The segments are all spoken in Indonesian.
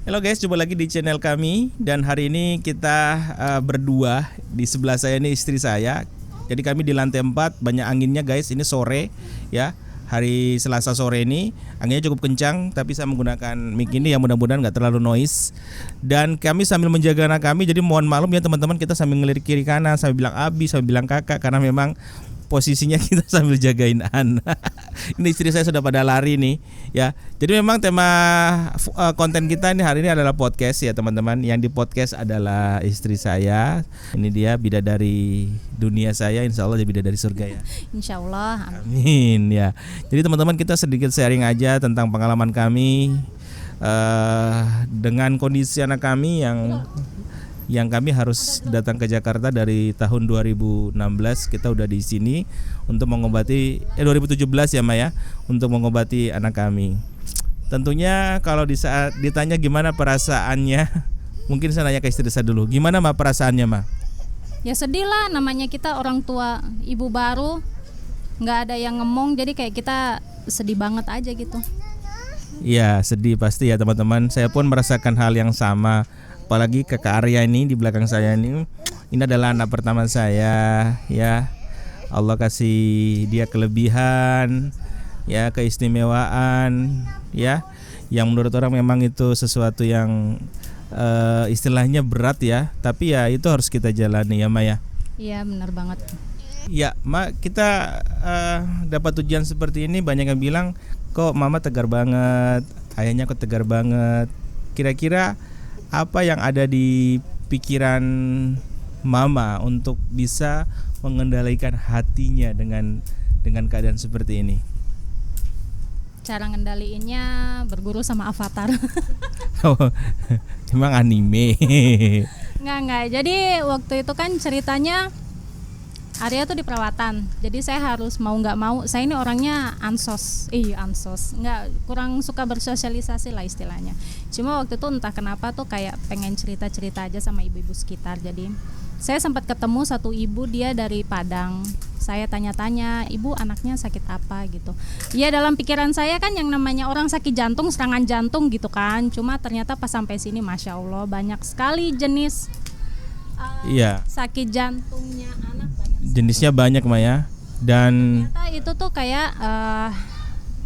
Halo guys, jumpa lagi di channel kami. Dan hari ini kita berdua. Di sebelah saya ini istri saya. Jadi kami di lantai 4, banyak anginnya guys. Ini sore ya, hari Selasa sore ini. Anginnya cukup kencang, tapi saya menggunakan mic ini yang mudah-mudahan gak terlalu noise. Dan kami sambil menjaga anak kami. Jadi mohon maklum ya teman-teman, kita sambil ngelirik kiri kanan, sambil bilang abi, sambil bilang kakak. Karena memang posisinya kita sambil jagain anak. Ini istri saya sudah pada lari nih ya. Jadi memang tema konten kita ini hari ini adalah podcast ya teman-teman. Yang di podcast adalah istri saya. Ini dia bidadari dunia saya, insya Allah dia bidadari surga ya. Insya Allah. Amin ya. Jadi teman-teman, kita sedikit sharing aja tentang pengalaman kami dengan kondisi anak kami yang kami harus datang ke Jakarta dari tahun 2016. Kita udah di sini untuk mengobati 2017 ya Maya, untuk mengobati anak kami. Tentunya kalau di saat ditanya gimana perasaannya, mungkin saya nanya ke istri saya dulu. Gimana Ma perasaannya Ma? Ya sedih lah, namanya kita orang tua, ibu baru, nggak ada yang ngomong, jadi kayak kita sedih banget aja gitu. Iya sedih pasti ya teman-teman. Saya pun merasakan hal yang sama. Apalagi kakak Arya ini di belakang saya ini adalah anak pertama saya ya. Allah kasih dia kelebihan ya, keistimewaan ya, yang menurut orang memang itu sesuatu yang istilahnya berat ya, tapi ya itu harus kita jalani ya Maya. Iya benar banget. Ya Ma, kita dapat ujian seperti ini, banyak yang bilang kok mama tegar banget, ayahnya kok tegar banget. Kira-kira apa yang ada di pikiran mama untuk bisa mengendalikan hatinya dengan keadaan seperti ini? Cara ngendaliinnya berguru sama Avatar. Emang anime? Enggak. Jadi waktu itu kan ceritanya Arya tuh di perawatan. Jadi saya harus mau nggak mau, saya ini orangnya ansos, nggak, kurang suka bersosialisasi lah istilahnya. Cuma waktu itu entah kenapa tuh kayak pengen cerita-cerita aja sama ibu-ibu sekitar. Jadi saya sempat ketemu satu ibu, dia dari Padang. Saya tanya-tanya, ibu anaknya sakit apa gitu. Ya dalam pikiran saya kan yang namanya orang sakit jantung, serangan jantung gitu kan. Cuma ternyata pas sampai sini, masya Allah banyak sekali jenis sakit jantungnya anak, jenisnya banyak Maya. Dan ternyata itu tuh kayak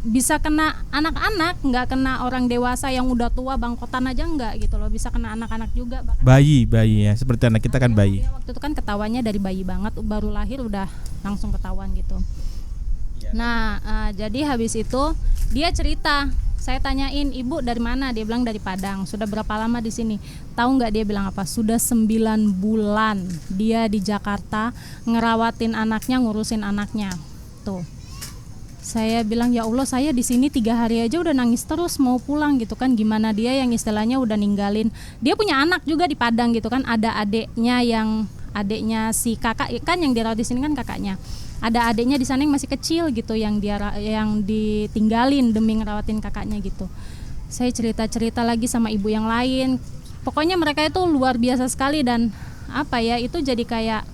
bisa kena anak-anak, nggak kena orang dewasa yang udah tua bangkotan aja nggak gitu loh, bisa kena anak-anak juga, bayi ya, seperti anak kita kan bayi. Waktu itu kan ketawanya dari bayi banget, baru lahir udah langsung ketahuan gitu. Nah jadi habis itu dia cerita, saya tanyain, ibu dari mana? Dia bilang dari Padang. Sudah berapa lama di sini? Tahu nggak dia bilang apa? Sudah 9 bulan dia di Jakarta ngerawatin anaknya, ngurusin anaknya. Tuh. Saya bilang ya Allah, saya di sini 3 hari aja udah nangis terus mau pulang gitu kan. Gimana dia yang istilahnya udah ninggalin. Dia punya anak juga di Padang gitu kan. Ada adeknya si kakak kan yang dirawat di sini kan kakaknya. Ada adiknya di sana yang masih kecil gitu, yang ditinggalin demi ngerawatin kakaknya gitu. Saya cerita lagi sama ibu yang lain. Pokoknya mereka itu luar biasa sekali, dan apa ya, itu jadi kayak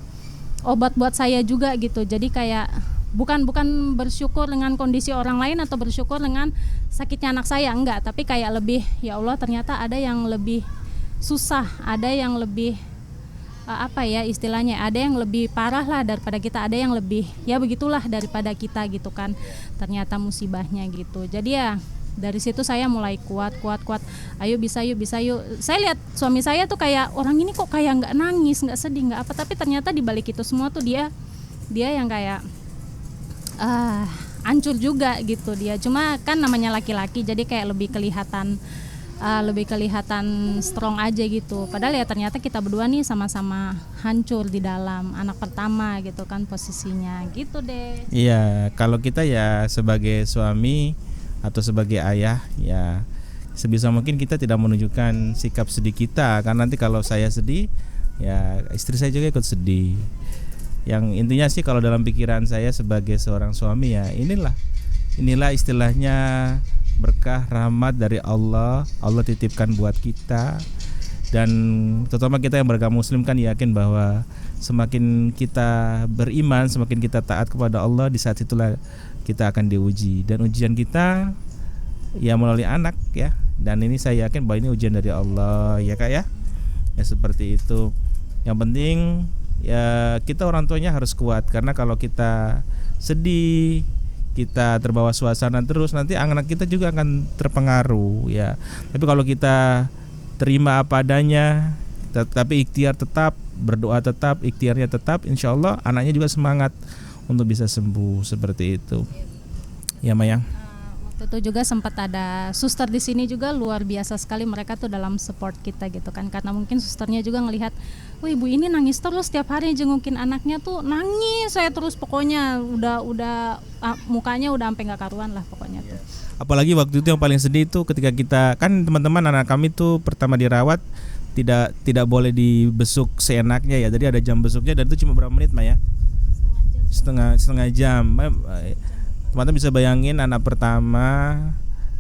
obat buat saya juga gitu. Jadi kayak bukan bersyukur dengan kondisi orang lain atau bersyukur dengan sakitnya anak saya, enggak, tapi kayak lebih ya Allah, ternyata ada yang lebih susah, ada yang lebih istilahnya, ada yang lebih parah lah daripada kita, ada yang lebih ya begitulah daripada kita gitu kan, ternyata musibahnya gitu. Jadi ya dari situ saya mulai kuat, ayo bisa yuk. Saya lihat suami saya tuh kayak orang ini kok kayak nggak nangis, nggak sedih, nggak apa, tapi ternyata di balik itu semua tuh dia yang kayak hancur juga gitu dia. Cuma kan namanya laki-laki, jadi kayak lebih kelihatan strong aja gitu. Padahal ya ternyata kita berdua nih sama-sama hancur di dalam, anak pertama gitu kan posisinya gitu deh. Iya, kalau kita ya sebagai suami atau sebagai ayah ya sebisa mungkin kita tidak menunjukkan sikap sedih kita, karena nanti kalau saya sedih ya istri saya juga ikut sedih. Yang intinya sih kalau dalam pikiran saya sebagai seorang suami ya inilah istilahnya berkah rahmat dari Allah titipkan buat kita. Dan terutama kita yang beragama muslim kan yakin bahwa semakin kita beriman, semakin kita taat kepada Allah, di saat itulah kita akan diuji. Dan ujian kita ya melalui anak ya. Dan ini saya yakin bahwa ini ujian dari Allah ya Kak ya. Ya seperti itu. Yang penting ya kita orang tuanya harus kuat, karena kalau kita sedih, kita terbawa suasana terus, nanti anak kita juga akan terpengaruh ya. Tapi kalau kita terima apa adanya, tapi ikhtiar tetap, berdoa tetap, ikhtiarnya tetap, insya Allah anaknya juga semangat untuk bisa sembuh seperti itu. Ya Maya. Waktu itu juga sempat ada suster di sini juga luar biasa sekali, mereka tuh dalam support kita gitu kan, karena mungkin susternya juga ngelihat, wah ibu ini nangis terus setiap hari jengukin anaknya tuh nangis saya terus, pokoknya udah mukanya udah sampai nggak karuan lah pokoknya tuh. Apalagi waktu itu yang paling sedih itu ketika kita kan teman-teman anak kami tuh pertama dirawat tidak boleh dibesuk seenaknya ya, jadi ada jam besuknya dan itu cuma berapa menit Maya? Setengah jam. Teman-teman bisa bayangin anak pertama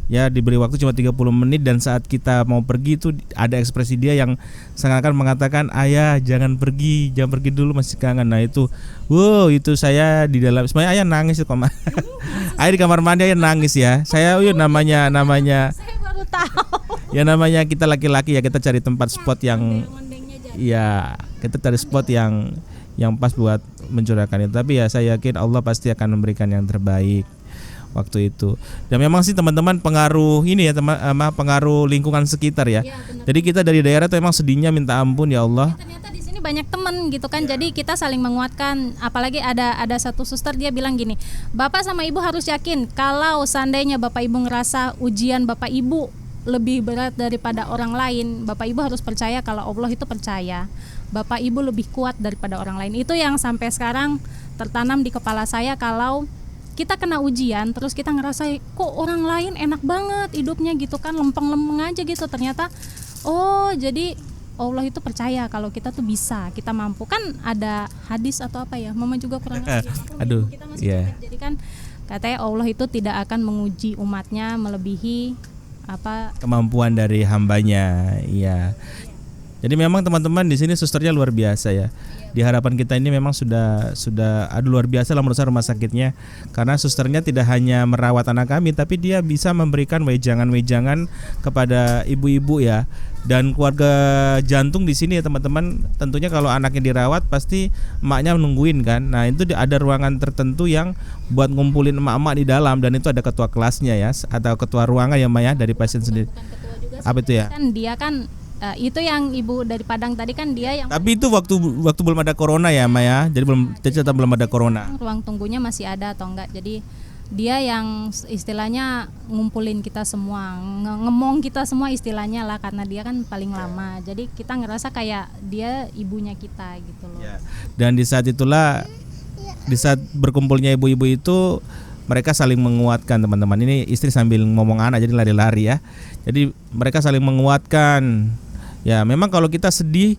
ya diberi waktu cuma 30 menit, dan saat kita mau pergi itu ada ekspresi dia yang seakan-akan mengatakan, ayah jangan pergi dulu, masih kangen. Nah itu itu saya di dalam, sebenarnya ayah nangis kok. Ayah di kamar mandi ayah nangis ya. Saya namanya Saya baru tahu. ya namanya kita laki-laki ya, kita cari tempat spot yang ya kita cari spot yang pas buat mencurahkan itu. Tapi ya saya yakin Allah pasti akan memberikan yang terbaik waktu itu. Dan memang sih teman-teman pengaruh ini ya pengaruh lingkungan sekitar ya. Jadi kita dari daerah tuh emang sedihnya minta ampun ya Allah. Ternyata di sini banyak teman gitu kan. Jadi kita saling menguatkan. Apalagi ada satu suster dia bilang gini, Bapak sama Ibu harus yakin kalau seandainya Bapak Ibu ngerasa ujian Bapak Ibu lebih berat daripada orang lain, Bapak Ibu harus percaya kalau Allah itu percaya. Bapak Ibu lebih kuat daripada orang lain. Itu yang sampai sekarang tertanam di kepala saya, kalau kita kena ujian terus kita ngerasa kok orang lain enak banget hidupnya gitu kan, lempeng-lempeng aja gitu, ternyata jadi Allah itu percaya kalau kita tuh bisa, kita mampu. Kan ada hadis atau apa ya, Mama juga kurang ngerti. Aduh, kita masih praktek. Jadi kan katanya Allah itu tidak akan menguji umatnya melebihi kemampuan dari hambanya. Iya. Jadi memang teman-teman di sini susternya luar biasa ya. Di harapan kita ini memang sudah luar biasa lah menurut saya rumah sakitnya, karena susternya tidak hanya merawat anak kami, tapi dia bisa memberikan wejangan-wejangan kepada ibu-ibu ya, dan keluarga jantung di sini ya teman-teman. Tentunya kalau anaknya dirawat pasti emaknya nungguin kan. Nah itu ada ruangan tertentu yang buat ngumpulin emak-emak di dalam, dan itu ada ketua kelasnya ya, atau ketua ruangan ya Maya dari pasien sendiri. Apa itu ya? Kan dia kan itu yang ibu dari Padang tadi kan dia yang. Tapi itu waktu belum ada corona ya Maya, jadi belum ada corona. Ruang tunggunya masih ada atau enggak, jadi dia yang istilahnya ngumpulin kita semua, ngemong kita semua istilahnya lah, karena dia kan paling lama, jadi kita ngerasa kayak dia ibunya kita gitu loh. Dan di saat itulah, di saat berkumpulnya ibu-ibu itu, mereka saling menguatkan teman-teman. Ini istri sambil ngomong anak jadi lari-lari ya. Jadi mereka saling menguatkan. Ya memang kalau kita sedih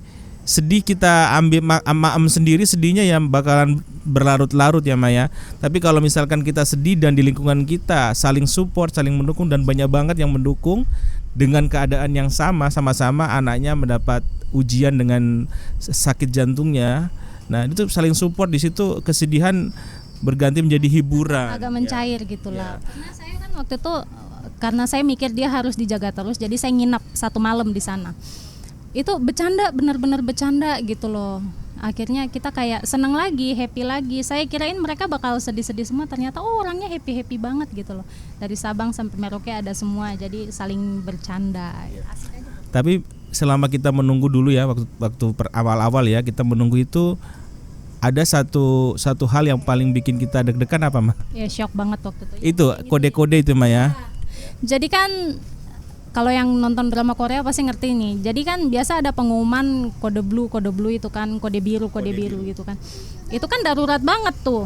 kita ambil maam sendiri, sedihnya yang bakalan berlarut-larut ya Maya. Tapi kalau misalkan kita sedih dan di lingkungan kita saling support, saling mendukung, dan banyak banget yang mendukung dengan keadaan yang sama-sama anaknya mendapat ujian dengan sakit jantungnya. Nah itu saling support, di situ kesedihan berganti menjadi hiburan. Agak mencair gitulah. Karena saya kan waktu itu, karena saya mikir dia harus dijaga terus, jadi saya nginep 1 malam di sana. Itu bercanda, benar-benar bercanda gitu loh. Akhirnya kita kayak seneng lagi, happy lagi. Saya kirain mereka bakal sedih-sedih semua, ternyata orangnya happy-happy banget gitu loh. Dari Sabang sampai Merauke ada semua, jadi saling bercanda. Asik aja. Tapi selama kita menunggu dulu ya, waktu awal-awal ya kita menunggu itu, ada satu hal yang paling bikin kita deg-degan apa Mah? Ya shock banget waktu itu. Itu kode-kode itu Mah ya. Jadi kan kalau yang nonton drama Korea pasti ngerti nih. Jadi kan biasa ada pengumuman kode blue itu kan, kode biru gitu kan. Itu kan darurat banget tuh.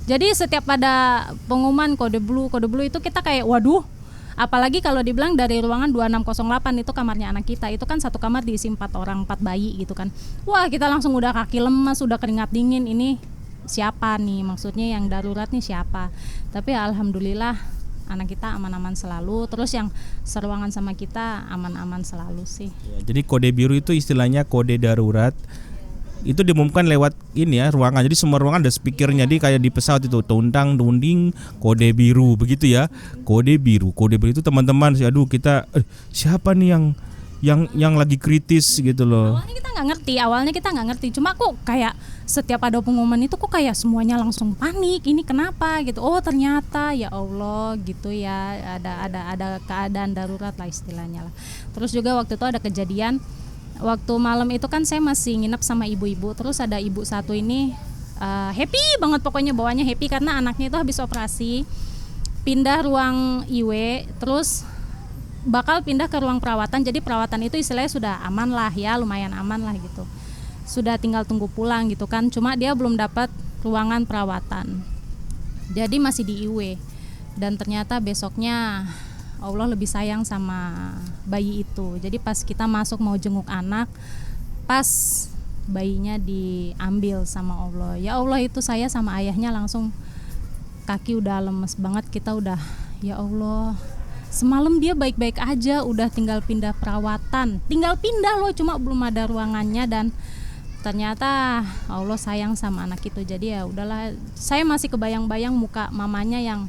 Jadi setiap ada pengumuman kode blue itu kita kayak waduh. Apalagi kalau dibilang dari ruangan 2608 itu kamarnya anak kita. Itu kan satu kamar diisi 4 orang, 4 bayi gitu kan. Wah, kita langsung udah kaki lemas, udah keringat dingin. Ini siapa nih? Maksudnya yang darurat nih siapa? Tapi alhamdulillah anak kita aman-aman selalu, terus yang seruangan sama kita aman-aman selalu sih. Ya, jadi kode biru itu istilahnya kode darurat itu diumumkan lewat ini ya ruangan. Jadi semua ruangan ada speakernya. Jadi kayak di pesawat itu tundang dunding kode biru begitu ya. Kode biru itu teman-teman. Aduh kita siapa nih yang lagi kritis gitu loh. Awalnya kita nggak ngerti. Cuma kok kayak setiap ada pengumuman itu kok kayak semuanya langsung panik. Ini kenapa gitu? Oh ternyata ya Allah gitu ya. Ada keadaan darurat lah istilahnya lah. Terus juga waktu itu ada kejadian. Waktu malam itu kan saya masih nginep sama ibu-ibu. Terus ada ibu satu ini happy banget, pokoknya bawaannya happy karena anaknya itu habis operasi, pindah ruang IW, terus bakal pindah ke ruang perawatan. Jadi perawatan itu istilahnya sudah aman lah ya, lumayan aman lah gitu. Sudah tinggal tunggu pulang gitu kan. Cuma dia belum dapat ruangan perawatan. Jadi masih di IW. Dan ternyata besoknya Allah lebih sayang sama bayi itu. Jadi pas kita masuk mau jenguk anak, pas bayinya diambil sama Allah. Ya Allah, itu saya sama ayahnya langsung kaki udah lemes banget. Kita udah ya Allah, semalam dia baik-baik aja, udah tinggal pindah perawatan. Tinggal pindah loh, cuma belum ada ruangannya. Dan ternyata Allah sayang sama anak itu. Jadi ya udahlah, saya masih kebayang-bayang muka mamanya yang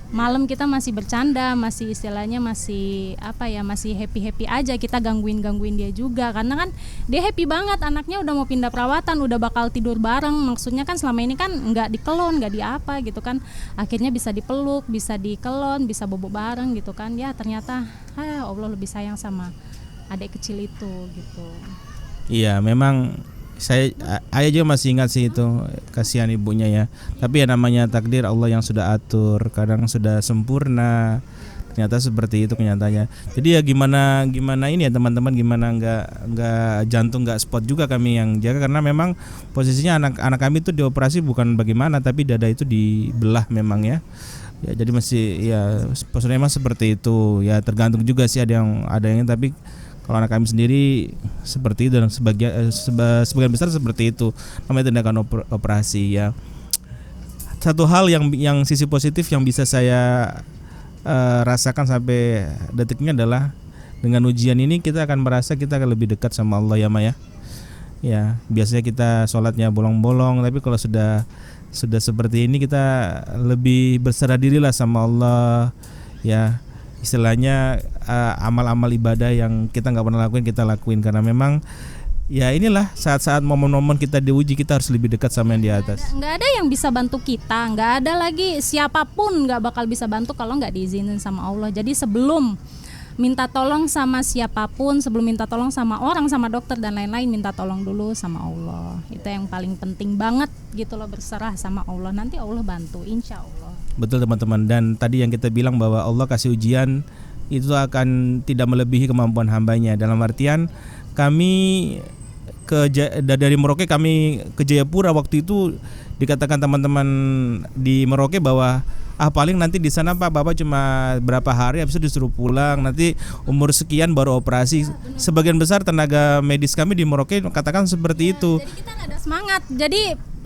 malam kita masih bercanda, masih istilahnya masih masih happy aja. Kita gangguin dia juga karena kan dia happy banget, anaknya udah mau pindah perawatan, udah bakal tidur bareng. Maksudnya kan selama ini kan nggak dikelon, nggak diapa gitu kan, akhirnya bisa dipeluk, bisa dikelon, bisa bobo bareng gitu kan. Ya ternyata Allah lebih sayang sama adik kecil itu gitu. Iya memang ayah juga masih ingat sih itu, kasihan ibunya ya. Tapi ya namanya takdir Allah yang sudah atur, kadang sudah sempurna. Ternyata seperti itu kenyataannya. Jadi ya gimana ini ya teman-teman, gimana nggak jantung nggak spot juga kami yang jaga, karena memang posisinya anak kami itu dioperasi bukan bagaimana, tapi dada itu dibelah memang ya. Ya jadi masih ya posisinya memang seperti itu ya, tergantung juga sih ada yang tapi kalau anak kami sendiri seperti itu dan sebagian besar seperti itu, namanya tindakan operasi ya. Satu hal yang sisi positif yang bisa saya rasakan sampai detiknya adalah dengan ujian ini kita akan merasa kita akan lebih dekat sama Allah ya Maya. Ya biasanya kita sholatnya bolong-bolong, tapi kalau sudah seperti ini kita lebih berserah dirilah sama Allah ya. Istilahnya amal-amal ibadah yang kita nggak pernah lakuin kita lakuin, karena memang ya inilah saat-saat momen-momen kita diuji, kita harus lebih dekat sama yang di atas. Nggak ada yang bisa bantu kita, nggak ada lagi siapapun nggak bakal bisa bantu kalau nggak diizinin sama Allah. Jadi sebelum minta tolong sama siapapun, sebelum minta tolong sama orang, sama dokter dan lain-lain, minta tolong dulu sama Allah. Itu yang paling penting banget gitu loh, berserah sama Allah. Nanti Allah bantu, insya Allah. Betul teman-teman, dan tadi yang kita bilang bahwa Allah kasih ujian itu akan tidak melebihi kemampuan hambanya. Dalam artian kami dari Merauke kami ke Jayapura, waktu itu dikatakan teman-teman di Merauke bahwa paling nanti di sana Pak Bapak cuma berapa hari habis itu disuruh pulang, nanti umur sekian baru operasi. Sebagian besar tenaga medis kami di Merauke katakan seperti itu. Jadi kita nggak ada semangat. Jadi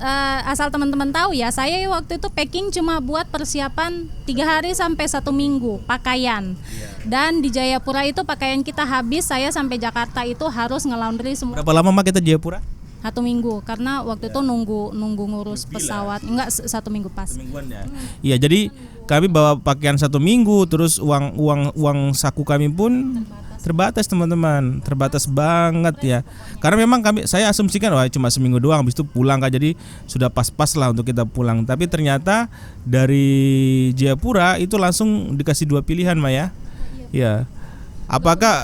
asal teman-teman tahu ya, saya waktu itu packing cuma buat persiapan 3 hari sampai 1 minggu pakaian. Dan di Jayapura itu pakaian kita habis, saya sampai Jakarta itu harus nge-laundry semua. Berapa lama Mak kita Jayapura? 1 minggu, karena waktu itu nunggu ngurus pesawat. Enggak, 1 minggu pas. 1 mingguan ya. Iya, jadi kami bawa pakaian 1 minggu, terus uang saku kami pun terbatas teman-teman, terbatas banget ya. Karena memang saya asumsikan cuma seminggu doang, habis itu pulang kan, jadi sudah pas-pas lah untuk kita pulang. Tapi ternyata dari Jayapura itu langsung dikasih 2 pilihan Maya. Ya. Apakah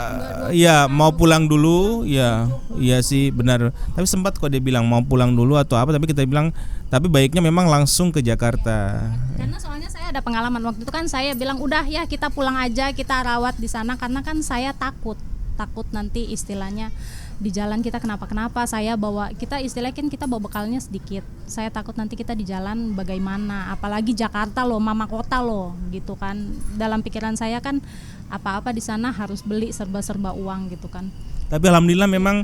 ya mau pulang dulu? Ya, iya sih benar. Tapi sempat kok dia bilang mau pulang dulu atau apa, tapi kita bilang tapi baiknya memang langsung ke Jakarta. Karena soalnya saya ada pengalaman waktu itu kan, saya bilang udah ya kita pulang aja, kita rawat di sana, karena kan saya takut nanti istilahnya di jalan kita kenapa-kenapa. Saya bawa kita bawa bekalnya sedikit. Saya takut nanti kita di jalan bagaimana, apalagi Jakarta loh, mama kota loh gitu kan. Dalam pikiran saya kan apa-apa di sana harus beli serba-serba uang gitu kan. Tapi alhamdulillah memang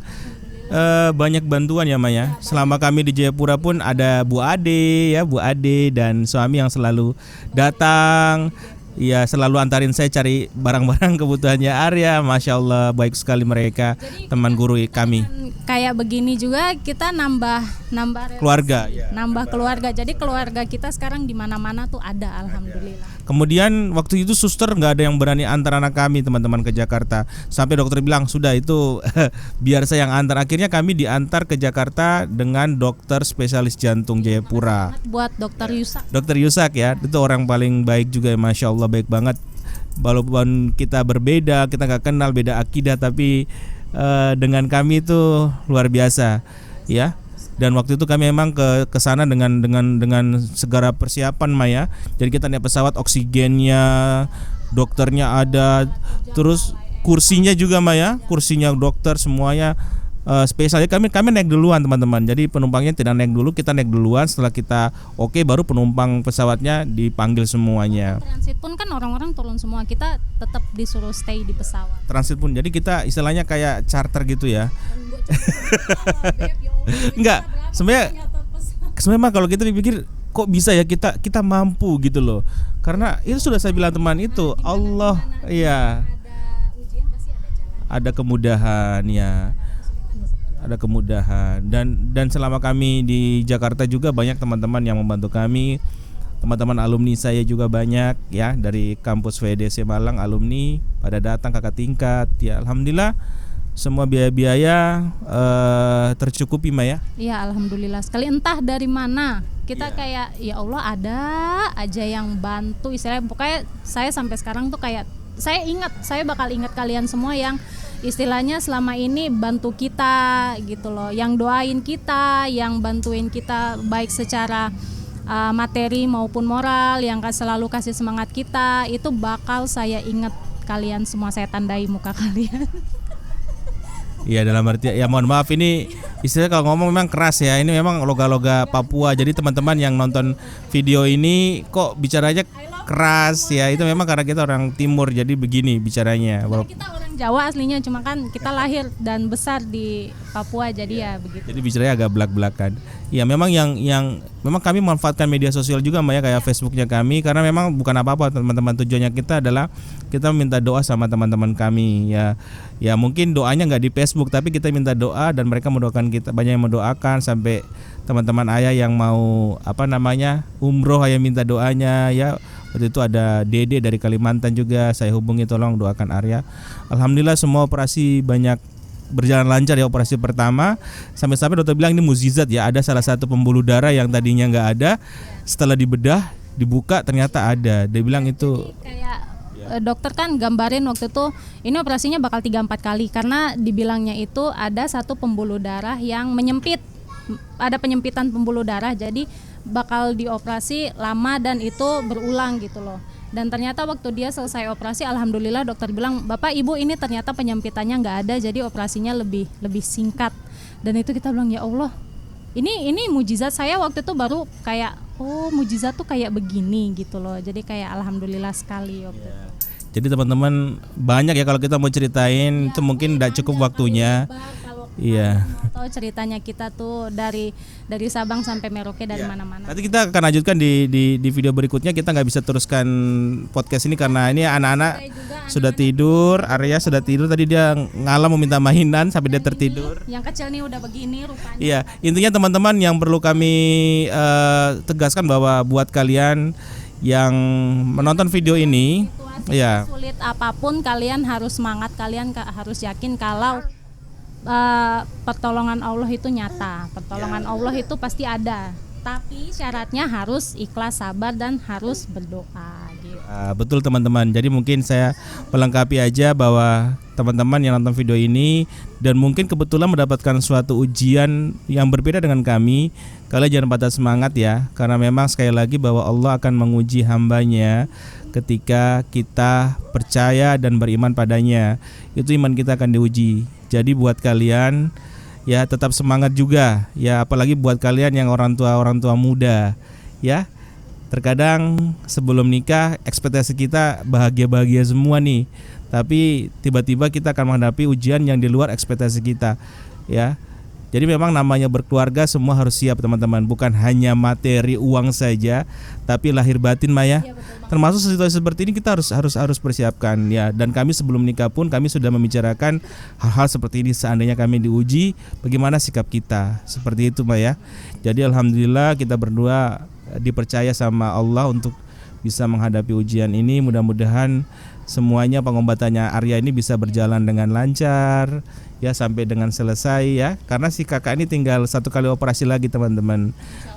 banyak bantuan ya Maya. Selama kami di Jayapura pun ada Bu Ade dan suami yang selalu datang Iya, selalu antarin saya cari barang-barang kebutuhannya Arya. Masya Allah, baik sekali mereka, teman guru kami. Kayak begini juga kita nambah relasi, Keluarga, ya. nambah keluarga. Jadi keluarga kita sekarang di mana-mana tuh ada, alhamdulillah. Kemudian waktu itu suster nggak ada yang berani antar anak kami teman-teman ke Jakarta. Sampai dokter bilang sudah itu biar saya yang antar. Akhirnya kami diantar ke Jakarta dengan dokter spesialis jantung Jayapura. Buat dokter Yusak. Dokter Yusak ya, itu orang paling baik juga, Masya Allah baik banget. Walaupun kita berbeda, kita nggak kenal, beda akidah, tapi dengan kami itu luar biasa ya. Dan waktu itu kami memang ke sana dengan segala persiapan Maya. Jadi kita naik pesawat, oksigennya, dokternya ada, terus kursinya juga Maya, kursinya dokter semuanya spesialnya kami naik duluan teman-teman. Jadi penumpangnya tidak naik dulu, kita naik duluan. Setelah kita oke, baru penumpang pesawatnya dipanggil semuanya. Transit pun kan orang-orang turun semua, kita tetap disuruh stay di pesawat. Transit pun, jadi kita istilahnya kayak charter gitu ya. Enggak, sebenarnya mah kalau kita dipikir kok bisa ya kita mampu gitu loh. Karena itu sudah saya bilang teman itu Allah ya. Ada kemudahan ya. Ada kemudahan dan selama kami di Jakarta juga banyak teman-teman yang membantu kami. Teman-teman alumni saya juga banyak ya, dari kampus VDC Malang, alumni pada datang kakak tingkat ya. Alhamdulillah semua biaya-biaya tercukupi Maya. Iya, alhamdulillah sekali. Entah dari mana kita kayak ya Allah ada aja yang bantu, istilahnya pokoknya saya sampai sekarang tuh kayak saya bakal ingat kalian semua yang istilahnya selama ini bantu kita gitu loh, yang doain kita, yang bantuin kita baik secara materi maupun moral, yang selalu kasih semangat kita, itu bakal saya ingat kalian semua, saya tandai muka kalian. Iya, dalam arti ya mohon maaf ini istilahnya kalau ngomong memang keras ya, ini memang loga-loga Papua. Jadi teman-teman yang nonton video ini kok bicaranya keras ya, itu memang karena kita orang timur jadi begini bicaranya. Kita orang Jawa aslinya, cuma kan kita lahir dan besar di Papua jadi ya begitu. Jadi bicaranya agak belak-belakan. Ya memang yang memang kami memanfaatkan media sosial juga Mbak ya, kayak Facebooknya kami, karena memang bukan apa-apa teman-teman, tujuannya kita adalah kita minta doa sama teman-teman kami ya. Ya mungkin doanya nggak di Facebook, tapi kita minta doa dan mereka mendoakan kita, banyak yang mendoakan, sampai teman-teman ayah yang mau umroh ayah minta doanya ya. Waktu itu ada Dede dari Kalimantan juga saya hubungi, tolong doakan Arya. Alhamdulillah semua operasi banyak berjalan lancar ya, operasi pertama. Sampai-sampai dokter bilang ini mukjizat ya, ada salah satu pembuluh darah yang tadinya nggak ada, setelah dibedah dibuka ternyata ada. Dia bilang itu kayak dokter kan gambarin waktu itu ini operasinya bakal 3-4 kali karena dibilangnya itu ada satu pembuluh darah yang menyempit, ada penyempitan pembuluh darah, jadi bakal dioperasi lama dan itu berulang gitu loh. Dan ternyata waktu dia selesai operasi, alhamdulillah dokter bilang, Bapak Ibu ini ternyata penyempitannya nggak ada, jadi operasinya lebih singkat. Dan itu kita bilang ya Allah, ini mujizat. Saya waktu itu baru kayak mujizat tuh kayak begini gitu loh. Jadi kayak alhamdulillah sekali waktu itu. Jadi teman-teman banyak ya kalau kita mau ceritain itu mungkin tidak cukup waktunya. Iya. Tahu ceritanya kita tuh dari Sabang sampai Merauke, dari mana-mana. Nanti kita akan lanjutkan di video berikutnya. Kita nggak bisa teruskan podcast ini karena ini anak-anak sudah tidur. Arya sudah tidur, tadi dia ngalah mau minta mainan sampai dia tertidur. Yang kecil nih udah begini rupanya. Iya, intinya teman-teman yang perlu kami tegaskan bahwa buat kalian yang menonton video ini, ya sulit apapun kalian harus semangat, kalian harus yakin kalau pertolongan Allah itu nyata, pertolongan Allah itu pasti ada, tapi syaratnya harus ikhlas, sabar, dan harus berdoa gitu. Betul teman-teman, jadi mungkin saya melengkapi aja bahwa teman-teman yang nonton video ini dan mungkin kebetulan mendapatkan suatu ujian yang berbeda dengan kami, kalian jangan patah semangat ya, karena memang sekali lagi bahwa Allah akan menguji hambanya ketika kita percaya dan beriman padanya, itu iman kita akan diuji. Jadi buat kalian ya tetap semangat juga ya, apalagi buat kalian yang orang tua muda ya. Terkadang sebelum nikah ekspektasi kita bahagia semua nih, tapi tiba-tiba kita akan menghadapi ujian yang di luar ekspektasi kita ya. Jadi memang namanya berkeluarga semua harus siap teman-teman, bukan hanya materi uang saja, tapi lahir batin Maya. Termasuk situasi seperti ini kita harus persiapkan ya. Dan kami sebelum nikah pun kami sudah membicarakan hal-hal seperti ini, seandainya kami diuji, bagaimana sikap kita. Seperti itu Maya. Jadi alhamdulillah kita berdua dipercaya sama Allah untuk bisa menghadapi ujian ini. Mudah-mudahan semuanya pengobatannya Arya ini bisa berjalan dengan lancar ya sampai dengan selesai ya, karena si kakak ini tinggal 1 kali operasi lagi teman-teman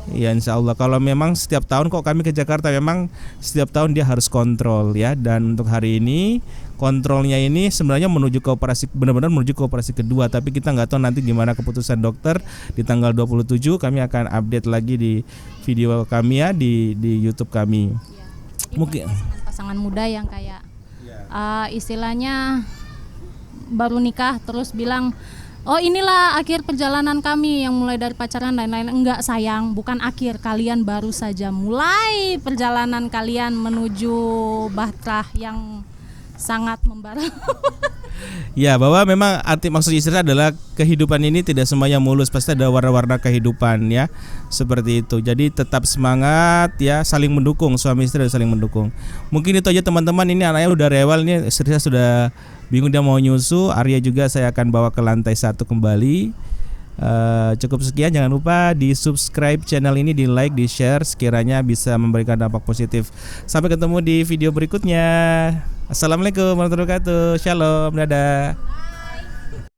ya, insya Allah. Kalau memang setiap tahun kok kami ke Jakarta, memang setiap tahun dia harus kontrol ya. Dan untuk hari ini kontrolnya ini sebenarnya menuju ke operasi, benar-benar menuju ke operasi kedua, tapi kita nggak tahu nanti gimana keputusan dokter. Di tanggal 27 kami akan update lagi di video kami ya, di YouTube kami. Mungkin pasangan muda yang kayak istilahnya baru nikah terus bilang, oh inilah akhir perjalanan kami yang mulai dari pacaran dan lain-lain. Enggak sayang, bukan akhir, kalian baru saja mulai perjalanan kalian menuju bahtera yang sangat membara. Ya, bahwa memang arti maksud istri adalah kehidupan ini tidak semuanya mulus, pasti ada warna-warna kehidupan ya. Seperti itu. Jadi tetap semangat ya, saling mendukung, suami istri saling mendukung. Mungkin itu aja teman-teman, ini anaknya udah rewel nih, istri saya sudah bingung dia mau nyusu. Arya juga saya akan bawa ke lantai 1 kembali. Cukup sekian, jangan lupa di subscribe channel ini, di like, di share, sekiranya bisa memberikan dampak positif. Sampai ketemu di video berikutnya. Assalamualaikum warahmatullahi wabarakatuh. Shalom, dadah.